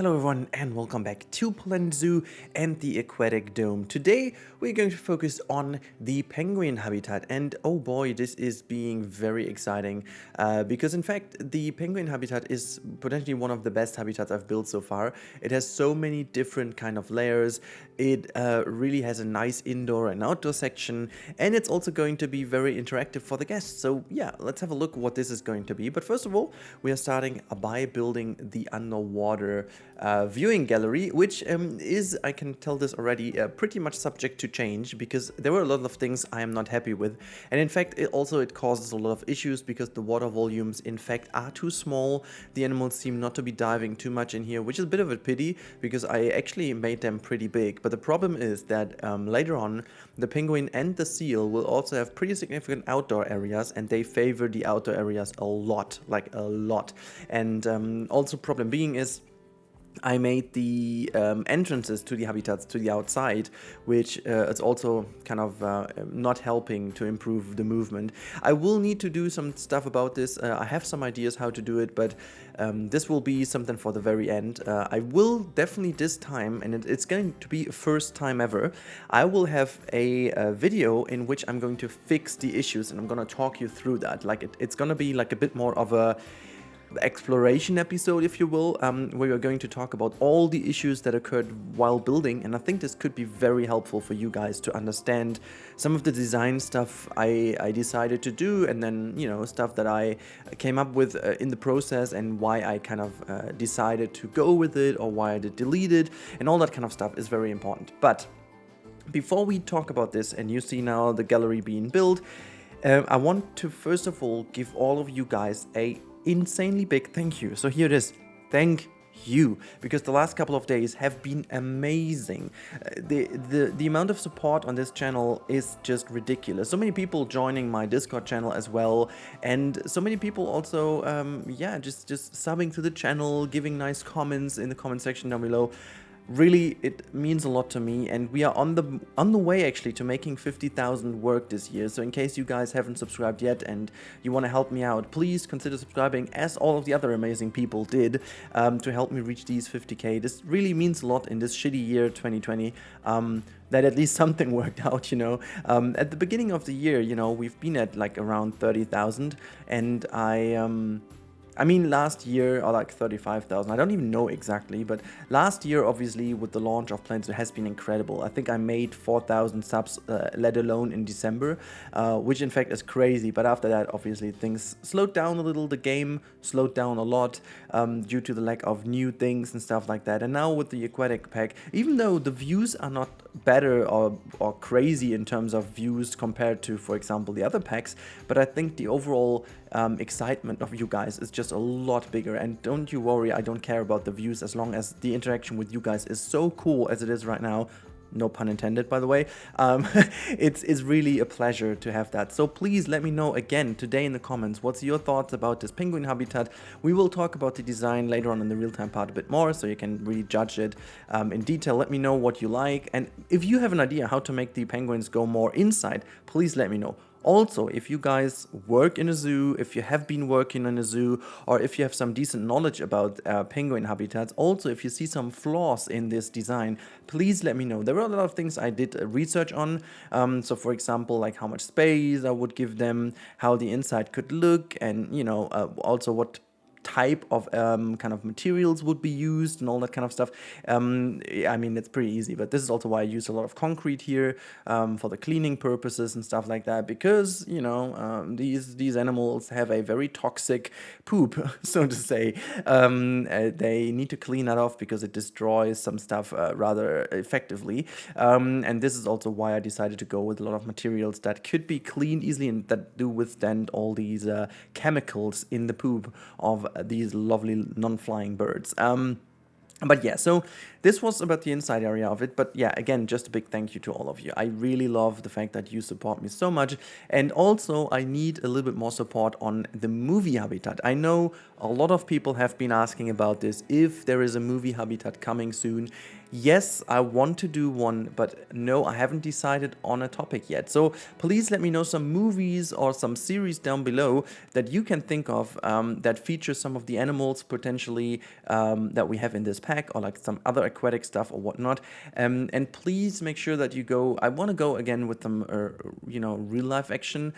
Hello everyone and welcome back to Planet Zoo and the Aquatic Dome. Today we're going to focus on the penguin habitat, and oh boy, this is being very exciting because in fact the penguin habitat is potentially one of the best habitats I've built so far. It has so many different kind of layers. It really has a nice indoor and outdoor section, and it's also going to be very interactive for the guests. So yeah, let's have a look what this is going to be. But first of all, we are starting by building the underwater viewing gallery, which is, I can tell this already, pretty much subject to change because there were a lot of things I am not happy with. And in fact, it causes a lot of issues because the water volumes in fact are too small. The animals seem not to be diving too much in here, which is a bit of a pity because I actually made them pretty big. But the problem is that later on, the penguin and the seal will also have pretty significant outdoor areas, and they favor the outdoor areas a lot, like a lot. And also problem being is I made the entrances to the habitats to the outside, which is also kind of not helping to improve the movement. I will need to do some stuff about this. I have some ideas how to do it, but this will be something for the very end. I will definitely this time, and it's going to be a first time ever, I will have a video in which I'm going to fix the issues, and I'm going to talk you through that. Like it's going to be like a bit more of a exploration episode, if you will, where we're going to talk about all the issues that occurred while building. And I think this could be very helpful for you guys to understand some of the design stuff I decided to do, and then, you know, stuff that I came up with in the process, and why I kind of decided to go with it, or why I did delete it, and all that kind of stuff is very important. But before we talk about this, and you see now the gallery being built, I want to first of all give all of you guys a insanely big thank you. So here it is. Thank you, because the last couple of days have been amazing. The amount of support on this channel is just ridiculous. So many people joining my Discord channel as well, and so many people also just subbing to the channel, giving nice comments in the comment section down below. Really, it means a lot to me, and we are on the way actually to making 50,000 work this year. So in case you guys haven't subscribed yet and you want to help me out, please consider subscribing, as all of the other amazing people did, to help me reach these 50k. This really means a lot in this shitty year 2020. That at least something worked out, you know. At the beginning of the year, you know, we've been at like around 30,000, and I mean, last year, or like 35,000, I don't even know exactly, but last year, obviously, with the launch of Planet Zoo has been incredible. I think I made 4,000 subs, let alone in December, which in fact is crazy. But after that, obviously, things slowed down a little. The game slowed down a lot due to the lack of new things and stuff like that. And now with the Aquatic pack, even though the views are not better or crazy in terms of views compared to, for example, the other packs, but I think the overall excitement of you guys is just a lot bigger. And don't you worry, I don't care about the views as long as the interaction with you guys is so cool as it is right now. No pun intended, by the way. It's really a pleasure to have that. So please let me know again today in the comments, what's your thoughts about this penguin habitat. We will talk about the design later on in the real-time part a bit more, so you can really judge it in detail. Let me know what you like, and if you have an idea how to make the penguins go more inside, please let me know. Also, if you guys work in a zoo, if you have been working in a zoo, or if you have some decent knowledge about penguin habitats, also if you see some flaws in this design, please let me know. There were a lot of things I did research on. So for example, like how much space I would give them, how the inside could look, and, you know, also what type of kind of materials would be used and all that kind of stuff. I mean, it's pretty easy, but this is also why I use a lot of concrete here for the cleaning purposes and stuff like that, because, you know, these animals have a very toxic poop, so to say. They need to clean that off because it destroys some stuff rather effectively, and this is also why I decided to go with a lot of materials that could be cleaned easily and that do withstand all these chemicals in the poop of these lovely non-flying birds. But yeah, so this was about the inside area of it. But yeah, again, just a big thank you to all of you. I really love the fact that you support me so much. And also, I need a little bit more support on the movie habitat. I know A lot of people have been asking about this, if there is a movie habitat coming soon. Yes, I want to do one, but no, I haven't decided on a topic yet. So please let me know some movies or some series down below that you can think of that feature some of the animals potentially that we have in this pack, or like some other aquatic stuff or whatnot. And please make sure that you go. I want to go again with some, real life action.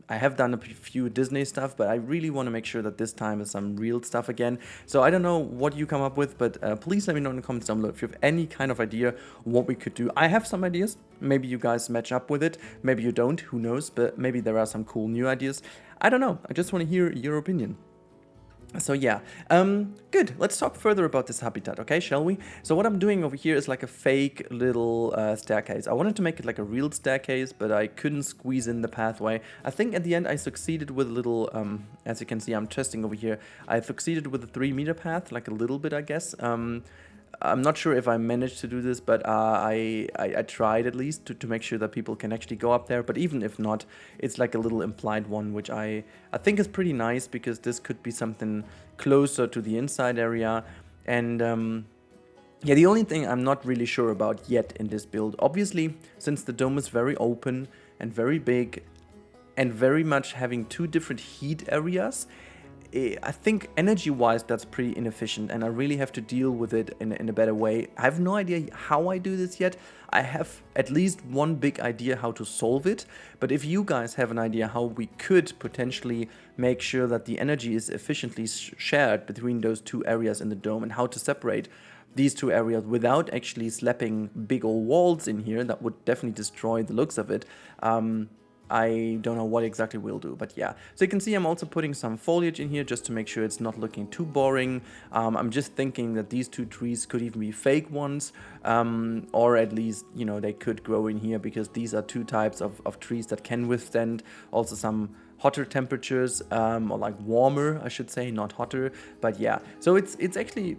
I have done a few Disney stuff, but I really want to make sure that this time is some real stuff again. So I don't know what you come up with, but please let me know in the comments down below if you have any kind of idea what we could do. I have some ideas. Maybe you guys match up with it. Maybe you don't. Who knows? But maybe there are some cool new ideas. I don't know. I just want to hear your opinion. So yeah, good. Let's talk further about this habitat, okay, shall we? So what I'm doing over here is like a fake little staircase. I wanted to make it like a real staircase, but I couldn't squeeze in the pathway. I think at the end I succeeded with a little, as you can see, I'm testing over here. I succeeded with a 3-meter path, like a little bit, I guess. I'm not sure if I managed to do this, but I tried at least to make sure that people can actually go up there. But even if not, it's like a little implied one, which I think is pretty nice, because this could be something closer to the inside area. And yeah, the only thing I'm not really sure about yet in this build, obviously, since the dome is very open and very big and very much having 2 different heat areas, I think energy-wise that's pretty inefficient, and I really have to deal with it in a better way. I have no idea how I do this yet. I have at least one big idea how to solve it, but if you guys have an idea how we could potentially make sure that the energy is efficiently shared between those 2 areas in the dome, and how to separate these 2 areas without actually slapping big old walls in here, that would definitely destroy the looks of it. I don't know what exactly we'll do, but yeah. So you can see I'm also putting some foliage in here just to make sure it's not looking too boring. I'm just thinking that these 2 trees could even be fake ones, or at least, they could grow in here, because these are 2 types of trees that can withstand also some hotter temperatures, or like warmer, I should say, not hotter. But yeah, so it's actually,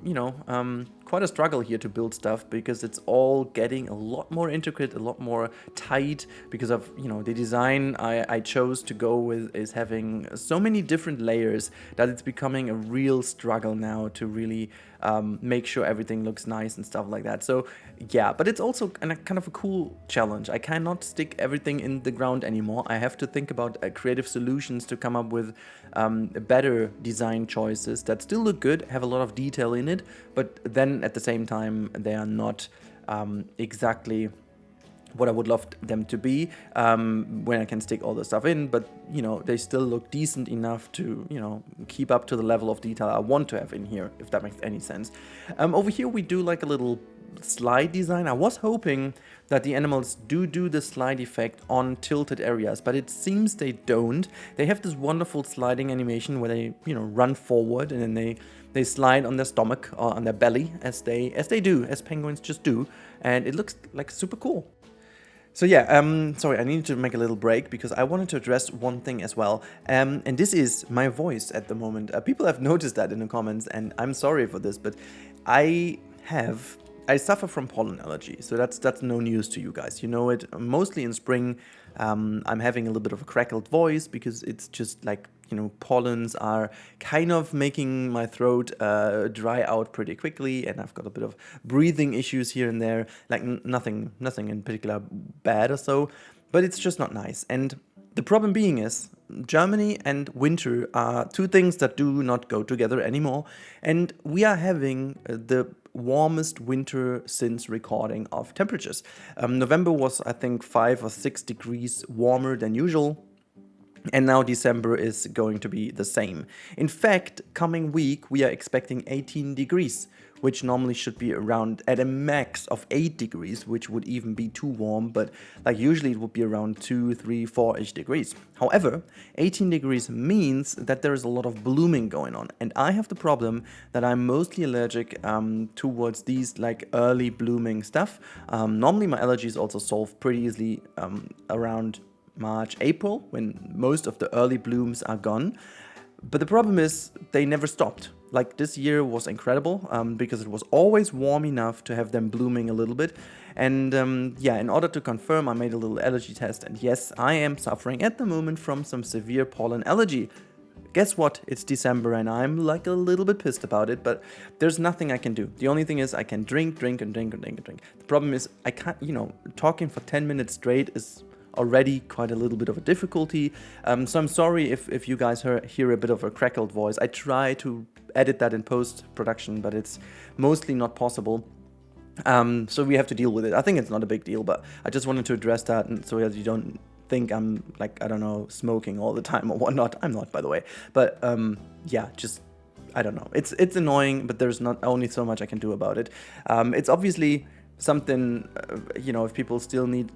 quite a struggle here to build stuff, because it's all getting a lot more intricate, a lot more tight, because of, the design I chose to go with is having so many different layers that it's becoming a real struggle now to really make sure everything looks nice and stuff like that. So yeah, but it's also kind of a cool challenge. I cannot stick everything in the ground anymore. I have to think about creative solutions to come up with better design choices that still look good, have a lot of detail in it, but then at the same time they are not exactly what I would love them to be, when I can stick all the stuff in, but they still look decent enough to keep up to the level of detail I want to have in here, if that makes any sense. Over here we do like a little slide design. I was hoping that the animals do the slide effect on tilted areas, but it seems they don't. They have this wonderful sliding animation where they run forward, and then they slide on their stomach or on their belly, as penguins just do, and it looks like super cool. So yeah, sorry, I needed to make a little break because I wanted to address one thing as well, and this is my voice at the moment. People have noticed that in the comments, and I'm sorry for this, but I suffer from pollen allergy, so that's no news to you guys. You know it. Mostly in spring, I'm having a little bit of a crackled voice, because it's just like, pollens are kind of making my throat dry out pretty quickly, and I've got a bit of breathing issues here and there, like nothing in particular bad or so, but it's just not nice. And the problem being is, Germany and winter are 2 things that do not go together anymore, and we are having the warmest winter since recording of temperatures. November was, I think, 5 or 6 degrees warmer than usual. And now December is going to be the same. In fact, coming week we are expecting 18 degrees, which normally should be around at a max of 8 degrees, which would even be too warm, but like usually it would be around 2, 3, 4-ish degrees. However, 18 degrees means that there is a lot of blooming going on, and I have the problem that I'm mostly allergic towards these like early blooming stuff. Normally my allergies also solve pretty easily around March, April, when most of the early blooms are gone. But the problem is they never stopped. Like this year was incredible because it was always warm enough to have them blooming a little bit. And yeah, in order to confirm, I made a little allergy test. And yes, I am suffering at the moment from some severe pollen allergy. guess what? It's December and I'm like a little bit pissed about it, but there's nothing I can do. The only thing is I can drink. The problem is I can't, talking for 10 minutes straight is already quite a little bit of a difficulty. So I'm sorry if you guys hear a bit of a crackled voice. I try to edit that in post-production, but it's mostly not possible. So we have to deal with it. I think it's not a big deal, but I just wanted to address that, and so that you don't think I'm like, I don't know, smoking all the time or whatnot. I'm not, by the way. But yeah, just, I don't know. It's annoying, but there's not only so much I can do about it. It's obviously something, if people still need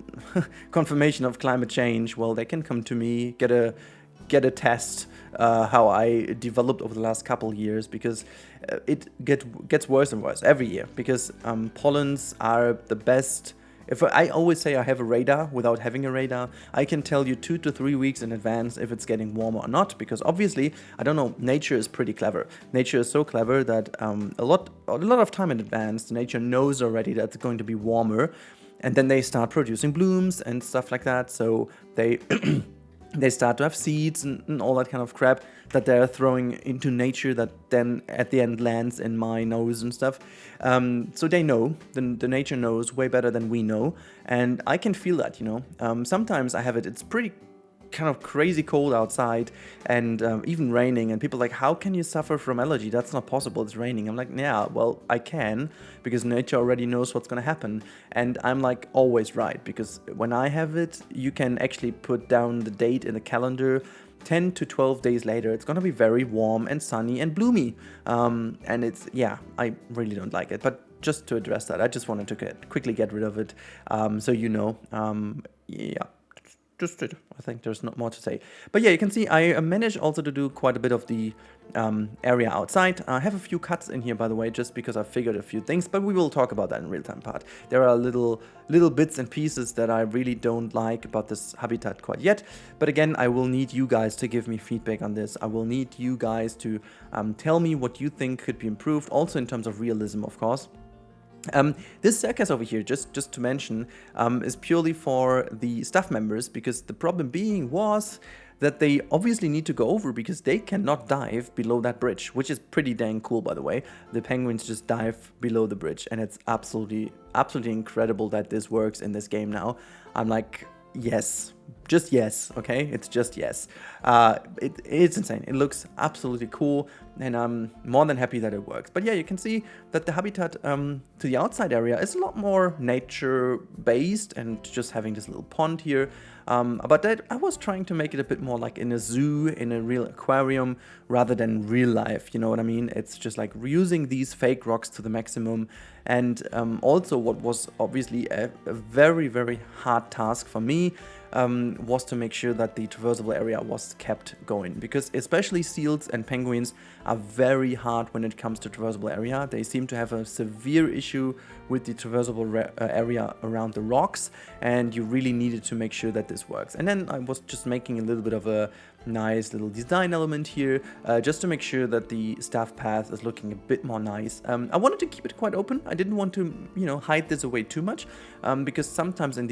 confirmation of climate change, well, they can come to me, get a test how I developed over the last couple years, because it gets worse and worse every year, because pollens are the best. If I always say I have a radar without having a radar, I can tell you 2 to 3 weeks in advance if it's getting warmer or not, because obviously, I don't know, nature is pretty clever. Nature is so clever that a lot of time in advance, nature knows already that it's going to be warmer, and then they start producing blooms and stuff like that, so they they start to have seeds and all that kind of crap that they're throwing into nature that then at the end lands in my nose and stuff. So they know, the nature knows way better than we know, and I can feel that, Sometimes I have it's pretty kind of crazy cold outside, and even raining, and people are like, how can you suffer from allergy? That's not possible, it's raining. I'm like, yeah, well, I can, because nature already knows what's gonna happen, and I'm like always right, because when I have it, you can actually put down the date in the calendar. 10 to 12 days later, it's gonna be very warm and sunny and bloomy, and it's, yeah, I really don't like it. But just to address that, I just wanted to quickly get rid of it, so yeah. Just it. I think there's not more to say. But yeah, you can see I managed also to do quite a bit of the area outside. I have a few cuts in here, by the way, just because I figured a few things, but we will talk about that in real-time part. There are little bits and pieces that I really don't like about this habitat quite yet. But again, I will need you guys to give me feedback on this. I will need you guys to tell me what you think could be improved, also in terms of realism, of course. This staircase over here, just to mention, is purely for the staff members, because the problem being was that they obviously need to go over because they cannot dive below that bridge, which is pretty dang cool, by the way. The penguins just dive below the bridge, and it's absolutely incredible that this works in this game now. I'm like, yes, just yes, okay? It's just yes. It's insane. It looks absolutely cool, and I'm more than happy that it works. But yeah, you can see that the habitat to the outside area is a lot more nature-based, and just having this little pond here. But that I was trying to make it a bit more like in a zoo, in a real aquarium, rather than real life, you know what I mean? It's just like reusing these fake rocks to the maximum. And also what was obviously a very, very hard task for me was to make sure that the traversable area was kept going, because especially seals and penguins are very hard when it comes to traversable area. They seem to have a severe issue with the traversable area around the rocks, and you really needed to make sure that this works. And then I was just making a little bit of a nice little design element here, just to make sure that the staff path is looking a bit more nice. I wanted to keep it quite open. I didn't want to, hide this away too much, because sometimes in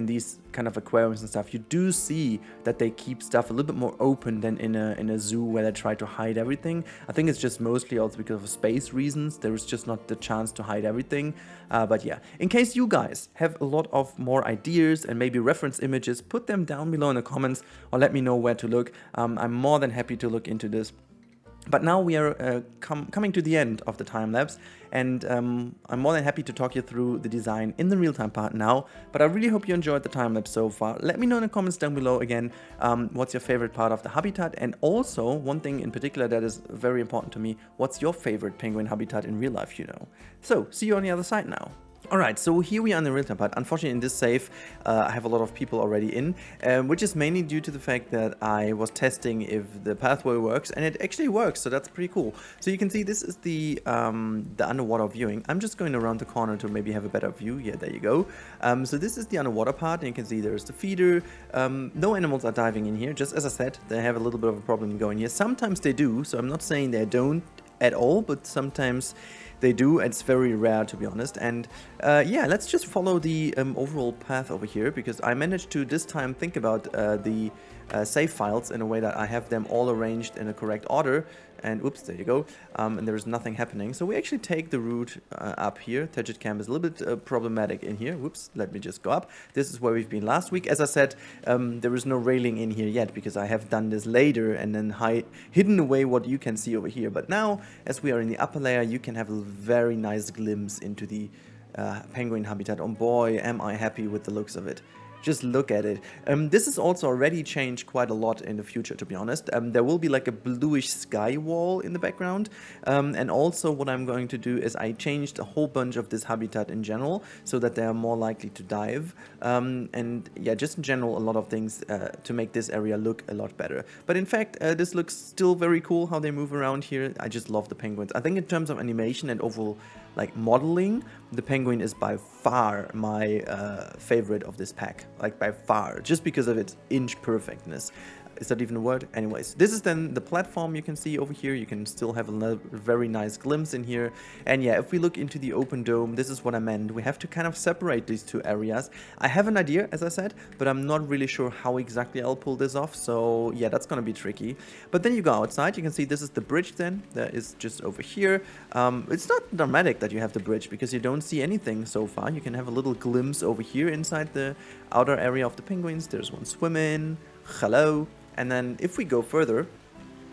these kind of aquariums and stuff, you do see that they keep stuff a little bit more open than in a zoo where they try to hide everything. I think it's just mostly also because of space reasons. There is just not the chance to hide everything. But yeah, in case you guys have a lot of more ideas and maybe reference images, put them down below in the comments or let me know where to look. I'm more than happy to look into this. But now we are coming to the end of the time lapse, and I'm more than happy to talk you through the design in the real-time part now. But I really hope you enjoyed the time lapse so far. Let me know in the comments down below again what's your favorite part of the habitat, and also one thing in particular that is very important to me: what's your favorite penguin habitat in real life? So see you on the other side now. Alright, so here we are in the real-time part. Unfortunately, in this save, I have a lot of people already in, which is mainly due to the fact that I was testing if the pathway works, and it actually works, so that's pretty cool. So you can see this is the underwater viewing. I'm just going around the corner to maybe have a better view. Yeah, there you go. So this is the underwater part, and you can see there's the feeder. No animals are diving in here. Just as I said, they have a little bit of a problem going here. Sometimes they do, so I'm not saying they don't. at all, but sometimes they do. It's very rare, to be honest. And yeah, let's just follow the overall path over here, because I managed to this time think about the save files in a way that I have them all arranged in a correct order. And oops, there you go. And there's nothing happening. So we actually take the route up here. Turgid Camp is a little bit problematic in here. Whoops, let me just go up. This is where we've been last week. As I said, there is no railing in here yet, because I have done this later and then hidden away what you can see over here. But now, as we are in the upper layer, you can have a very nice glimpse into the penguin habitat. Oh boy, am I happy with the looks of it. Just look at it. This is also already changed quite a lot in the future, to be honest. There will be like a bluish sky wall in the background. And also what I'm going to do is I changed a whole bunch of this habitat in general, so that they are more likely to dive. And yeah, just in general, a lot of things to make this area look a lot better. But in fact, this looks still very cool how they move around here. I just love the penguins. I think in terms of animation and overall like modeling, the penguin is by far my favorite of this pack, like by far, just because of its inch perfectness. Is that even a word? Anyways, this is then the platform you can see over here. You can still have a very nice glimpse in here. And yeah, if we look into the open dome, this is what I meant. We have to kind of separate these two areas. I have an idea, as I said, but I'm not really sure how exactly I'll pull this off. So yeah, that's going to be tricky. But then you go outside, you can see this is the bridge then. That is just over here. It's not dramatic that you have the bridge, because you don't see anything so far. You can have a little glimpse over here inside the outer area of the penguins. There's one swimming. Hello. And then if we go further,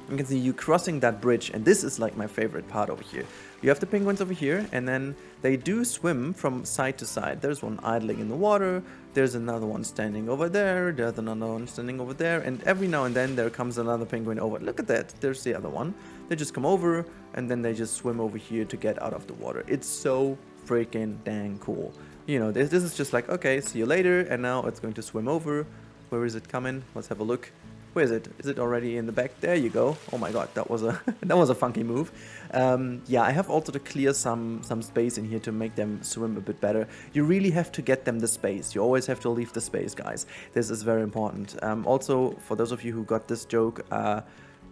you can see you crossing that bridge, and this is like my favorite part over here. You have the penguins over here, and then they do swim from side to side. There's one idling in the water, there's another one standing over there, there's another one standing over there, and every now and then there comes another penguin over. Look at that, there's the other one. They just come over, and then they just swim over here to get out of the water. It's so freaking dang cool. You know, this is just like, okay, see you later, and now it's going to swim over. Where is it coming? Let's have a look. Where is it? Is it already in the back? There you go. Oh my god, that was a that was a funky move. Yeah, I have also to clear some space in here to make them swim a bit better. You really have to get them the space. You always have to leave the space, guys. This is very important. Also, for those of you who got this joke,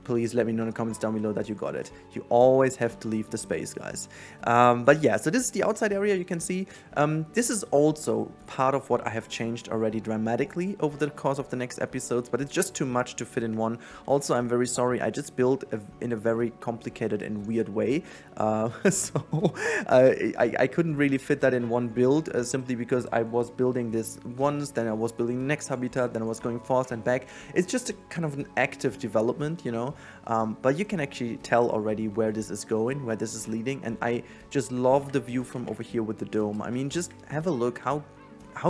please let me know in the comments down below that you got it. You always have to leave the space, guys. But yeah, so this is the outside area you can see. This is also part of what I have changed already dramatically over the course of the next episodes, but it's just too much to fit in one. Also, I'm very sorry, I just built in a very complicated and weird way. So I couldn't really fit that in one build, simply because I was building this once, then I was building the next habitat, then I was going forth and back. It's just a kind of an active development, you know. But you can actually tell already where this is going, where this is leading, and I just love the view from over here with the dome. I mean, just have a look how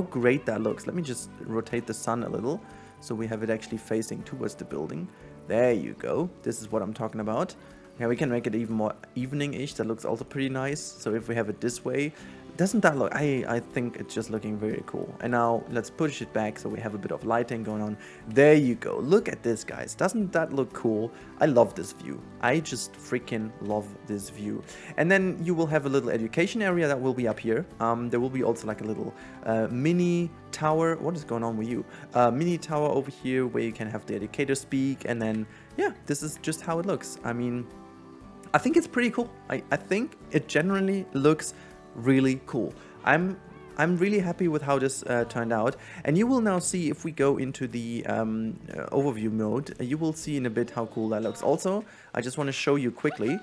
great that looks. Let me just rotate the sun a little so we have it actually facing towards the building. There you go. This is what I'm talking about. Yeah, we can make it even more evening-ish. That looks also pretty nice. So if we have it this way, doesn't that look... I think it's just looking very cool. And now let's push it back so we have a bit of lighting going on. There you go. Look at this, guys. Doesn't that look cool? I love this view. I just freaking love this view. And then you will have a little education area that will be up here. There will be also like a little mini tower. What is going on with you? Mini tower over here where you can have the educator speak. And then, yeah, this is just how it looks. I mean, I think it's pretty cool. I think it generally looks really cool. I'm really happy with how this turned out, and you will now see if we go into the overview mode, you will see in a bit how cool that looks. Also, I just want to show you quickly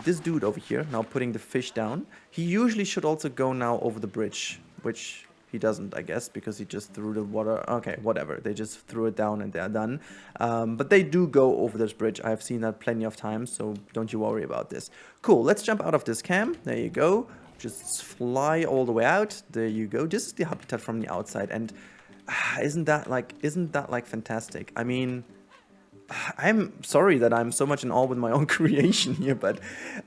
this dude over here now putting the fish down. He usually should also go now over the bridge, which he doesn't, I guess, because he just threw the water. Okay, whatever. They just threw it down and they're done. But they do go over this bridge. I've seen that plenty of times, so don't you worry about this. Cool, let's jump out of this cam. There you go. Just fly all the way out. There you go. This is the habitat from the outside, and isn't that like fantastic? I mean, I'm sorry that I'm so much in awe with my own creation here, but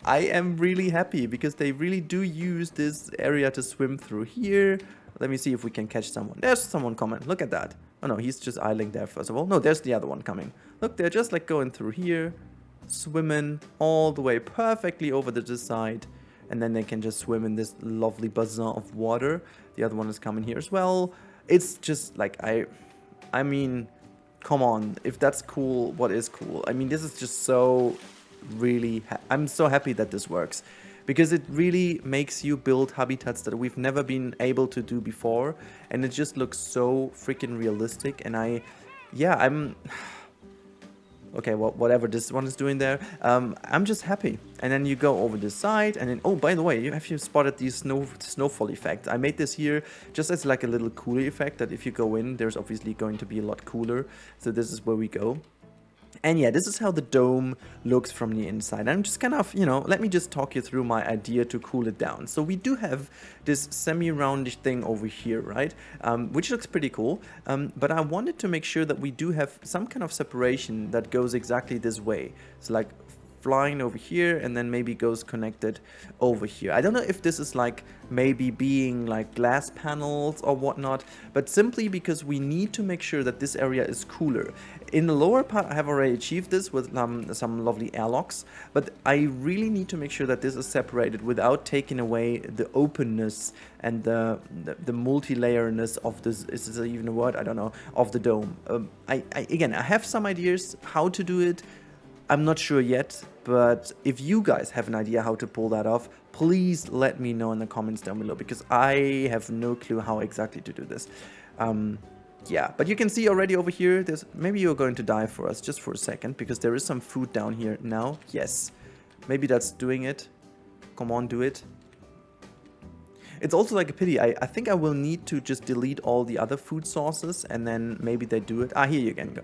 I am really happy because they really do use this area to swim through here. Let me see if we can catch someone. There's someone coming. Look at that. Oh no, he's just idling there first of all. No, there's the other one coming. Look, they're just like going through here, swimming all the way perfectly over to this side. And then they can just swim in this lovely basin of water. The other one is coming here as well. It's just like, I mean, come on. If that's cool, what is cool? I mean, this is just so really, I'm so happy that this works. Because it really makes you build habitats that we've never been able to do before. And it just looks so freaking realistic. And I'm... Okay, well, whatever this one is doing there, I'm just happy. And then you go over this side, and then, oh, by the way, have you spotted the snowfall effect? I made this here just as like a little cooler effect, that if you go in, there's obviously going to be a lot cooler. So this is where we go. And yeah, this is how the dome looks from the inside. I'm just kind of, let me just talk you through my idea to cool it down. So we do have this semi-roundish thing over here, right? Which looks pretty cool. But I wanted to make sure that we do have some kind of separation that goes exactly this way. So like flying over here and then maybe goes connected over here. I don't know if this is like maybe being like glass panels or whatnot, but simply because we need to make sure that this area is cooler. In the lower part, I have already achieved this with some lovely airlocks, but I really need to make sure that this is separated without taking away the openness and the multi-layerness of this. Is this even a word? I don't know. Of the dome. Again, I have some ideas how to do it. I'm not sure yet, but if you guys have an idea how to pull that off, please let me know in the comments down below, because I have no clue how exactly to do this. Yeah, but you can see already over here, maybe you're going to die for us just for a second, because there is some food down here now. Yes, maybe that's doing it. Come on, do it. It's also like a pity. I think I will need to just delete all the other food sources, and then maybe they do it. Here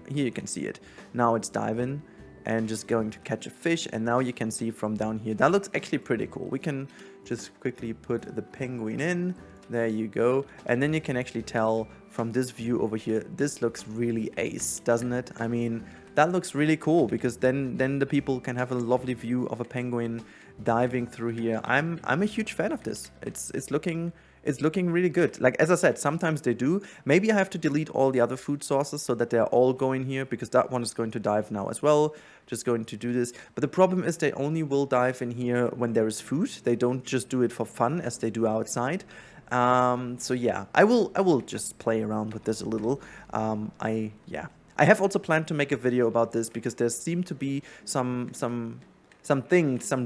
you can see it. Now it's diving and just going to catch a fish, and now you can see from down here. That looks actually pretty cool. We can just quickly put the penguin in. There you go. And then you can actually tell from this view over here, this looks really ace, doesn't it? I mean, that looks really cool, because then the people can have a lovely view of a penguin diving through here. I'm a huge fan of this. It's looking really good. Like, as I said, sometimes they do. Maybe I have to delete all the other food sources so that they're all going here, because that one is going to dive now as well. Just going to do this. But the problem is they only will dive in here when there is food. They don't just do it for fun as they do outside. So yeah, I will just play around with this a little. I have also planned to make a video about this, because there seem to be some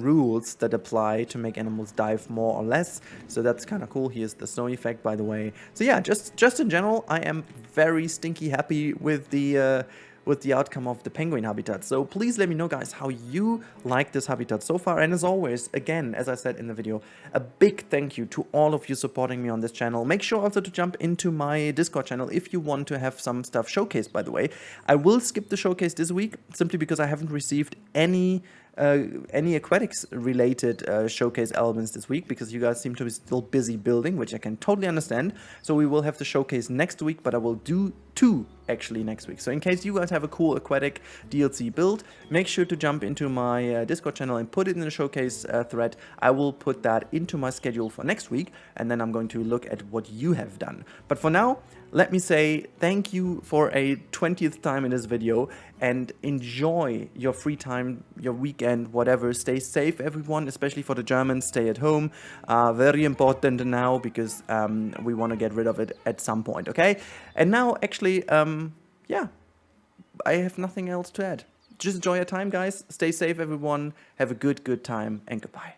rules that apply to make animals dive more or less. So that's kind of cool. Here's the snow effect, by the way. So yeah, just in general, I am very stinky happy with the outcome of the penguin habitat. So please let me know, guys, how you like this habitat so far. And as always, again, as I said in the video, a big thank you to all of you supporting me on this channel. Make sure also to jump into my Discord channel if you want to have some stuff showcased, by the way. I will skip the showcase this week, simply because I haven't received any aquatics related showcase elements this week, because you guys seem to be still busy building, which I can totally understand. So we will have the showcase next week, but I will do 2 actually next week. So in case you guys have a cool aquatic DLC build, make sure to jump into my Discord channel and put it in the showcase thread. I will put that into my schedule for next week, and then I'm going to look at what you have done. But for now, let me say thank you for a 20th time in this video, and enjoy your free time, your weekend, whatever. Stay safe, everyone, especially for the Germans. Stay at home. Very important now, because we want to get rid of it at some point, okay? And now, actually, yeah, I have nothing else to add. Just enjoy your time, guys. Stay safe, everyone. Have a good time, and goodbye.